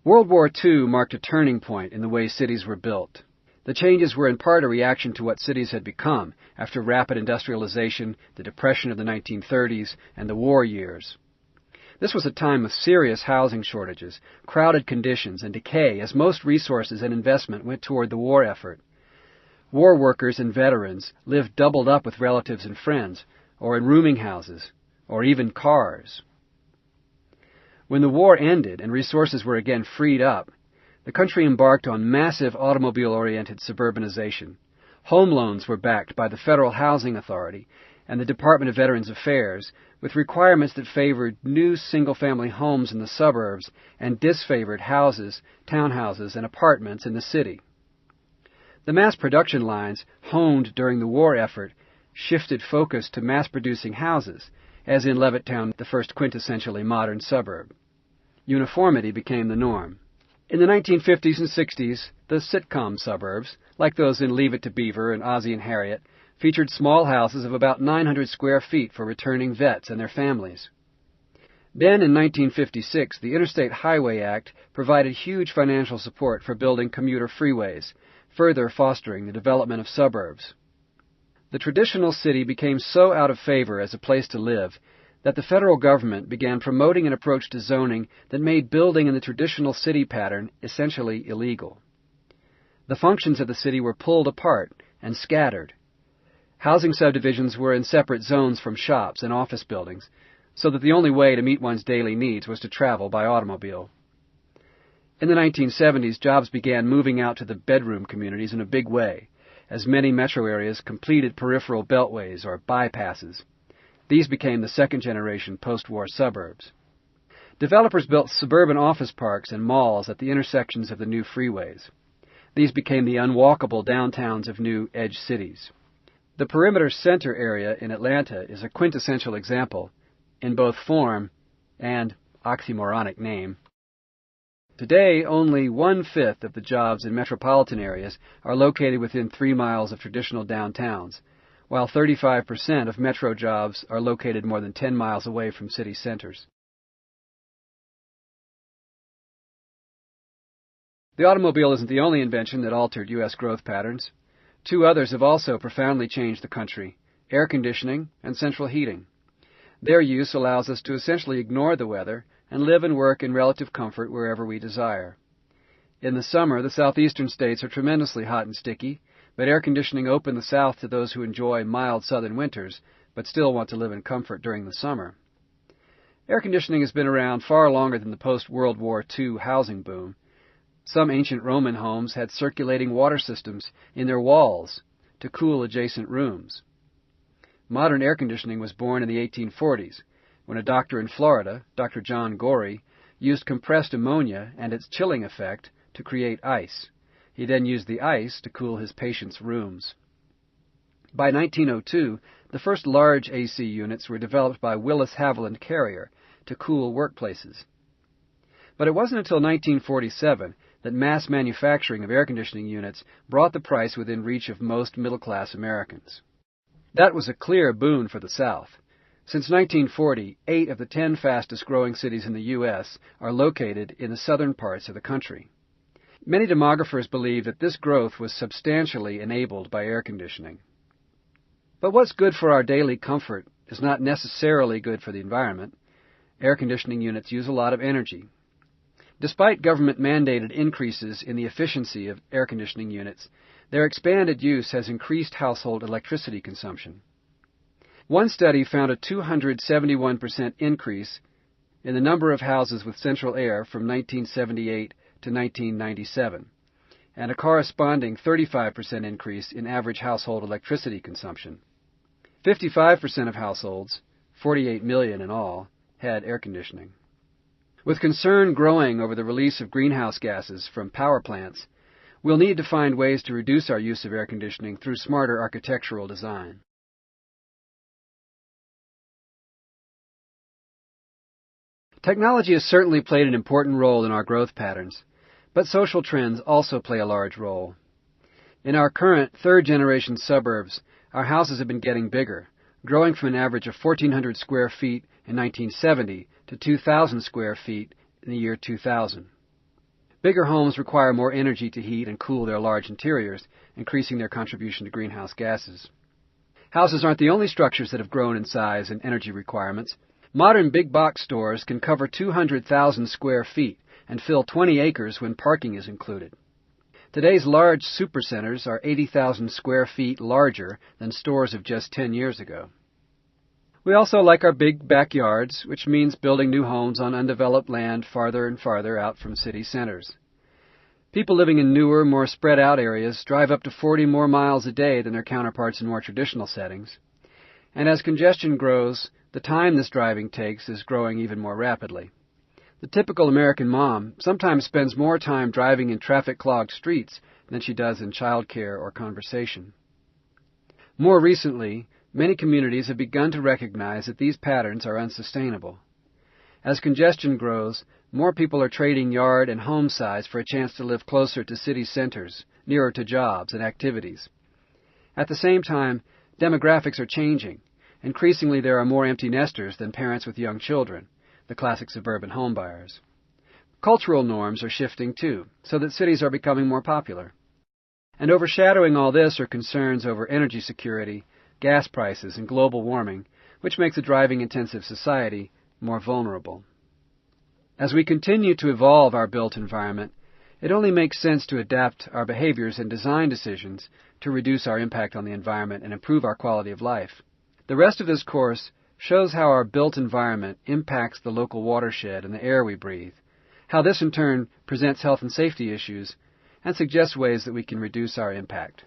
World War II marked a turning point in the way cities were built. The changes were in part a reaction to what cities had become after rapid industrialization, the Depression of the 1930s, and the war years. This was a time of serious housing shortages, crowded conditions, and decay as most resources and investment went toward the war effort. War workers and veterans lived doubled up with relatives and friends, or in rooming houses, or even cars. When the war ended and resources were again freed up, the country embarked on massive automobile-oriented suburbanization. Home loans were backed by the Federal Housing Authority and the Department of Veterans Affairs, with requirements that favored new single-family homes in the suburbs and disfavored houses, townhouses, and apartments in the city. The mass production lines, honed during the war effort, shifted focus to mass-producing houses, as in Levittown, the first quintessentially modern suburb. Uniformity became the norm. In the 1950s and 60s, the sitcom suburbs, like those in Leave It to Beaver and Ozzie and Harriet, featured small houses of about 900 square feet for returning vets and their families. Then, in 1956, the Interstate Highway Act provided huge financial support for building commuter freeways, further fostering the development of suburbs. The traditional city became so out of favor as a place to live that the federal government began promoting an approach to zoning that made building in the traditional city pattern essentially illegal. The functions of the city were pulled apart and scattered. Housing subdivisions were in separate zones from shops and office buildings, so that the only way to meet one's daily needs was to travel by automobile. In the 1970s, jobs began moving out to the bedroom communities in a big way, as many metro areas completed peripheral beltways or bypasses. These became the second-generation post-war suburbs. Developers built suburban office parks and malls at the intersections of the new freeways. These became the unwalkable downtowns of new edge cities. The perimeter center area in Atlanta is a quintessential example, in both form and oxymoronic name. Today, only 1/5 of the jobs in metropolitan areas are located within 3 miles of traditional downtowns, while 35% of metro jobs are located more than 10 miles away from city centers. The automobile isn't the only invention that altered U.S. growth patterns. 2 others have also profoundly changed the country: air conditioning and central heating. Their use allows us to essentially ignore the weather and live and work in relative comfort wherever we desire. In the summer, the southeastern states are tremendously hot and sticky, but air conditioning opened the South to those who enjoy mild southern winters, but still want to live in comfort during the summer. Air conditioning has been around far longer than the post-World War II housing boom. Some ancient Roman homes had circulating water systems in their walls to cool adjacent rooms. Modern air conditioning was born in the 1840s, when a doctor in Florida, Dr. John Gorey, used compressed ammonia and its chilling effect to create ice. He then used the ice to cool his patients' rooms. By 1902, the first large AC units were developed by Willis Haviland Carrier to cool workplaces. But it wasn't until 1947 that mass manufacturing of air conditioning units brought the price within reach of most middle-class Americans. That was a clear boon for the South. Since 1940, 8 of the 10 fastest-growing cities in the U.S. are located in the southern parts of the country. Many demographers believe that this growth was substantially enabled by air conditioning. But what's good for our daily comfort is not necessarily good for the environment. Air conditioning units use a lot of energy. Despite government-mandated increases in the efficiency of air conditioning units, their expanded use has increased household electricity consumption. One study found a 271% increase in the number of houses with central air from 1978 to 1997, and a corresponding 35% increase in average household electricity consumption. 55% of households, 48 million in all, had air conditioning. With concern growing over the release of greenhouse gases from power plants, we'll need to find ways to reduce our use of air conditioning through smarter architectural design. Technology has certainly played an important role in our growth patterns, but social trends also play a large role. In our current third-generation suburbs, our houses have been getting bigger, growing from an average of 1,400 square feet in 1970 to 2,000 square feet in the year 2000. Bigger homes require more energy to heat and cool their large interiors, increasing their contribution to greenhouse gases. Houses aren't the only structures that have grown in size and energy requirements. Modern big box stores can cover 200,000 square feet and fill 20 acres when parking is included. Today's large supercenters are 80,000 square feet larger than stores of just 10 years ago. We also like our big backyards, which means building new homes on undeveloped land farther and farther out from city centers. People living in newer, more spread-out areas drive up to 40 more miles a day than their counterparts in more traditional settings. And as congestion grows, the time this driving takes is growing even more rapidly. The typical American mom sometimes spends more time driving in traffic-clogged streets than she does in childcare or conversation. More recently, many communities have begun to recognize that these patterns are unsustainable. As congestion grows, more people are trading yard and home size for a chance to live closer to city centers, nearer to jobs and activities. At the same time, demographics are changing. Increasingly, there are more empty nesters than parents with young children, the classic suburban homebuyers. Cultural norms are shifting too, so that cities are becoming more popular. And overshadowing all this are concerns over energy security, gas prices, and global warming, which makes a driving-intensive society more vulnerable. As we continue to evolve our built environment, it only makes sense to adapt our behaviors and design decisions to reduce our impact on the environment and improve our quality of life. The rest of this course shows how our built environment impacts the local watershed and the air we breathe, how this in turn presents health and safety issues, and suggests ways that we can reduce our impact.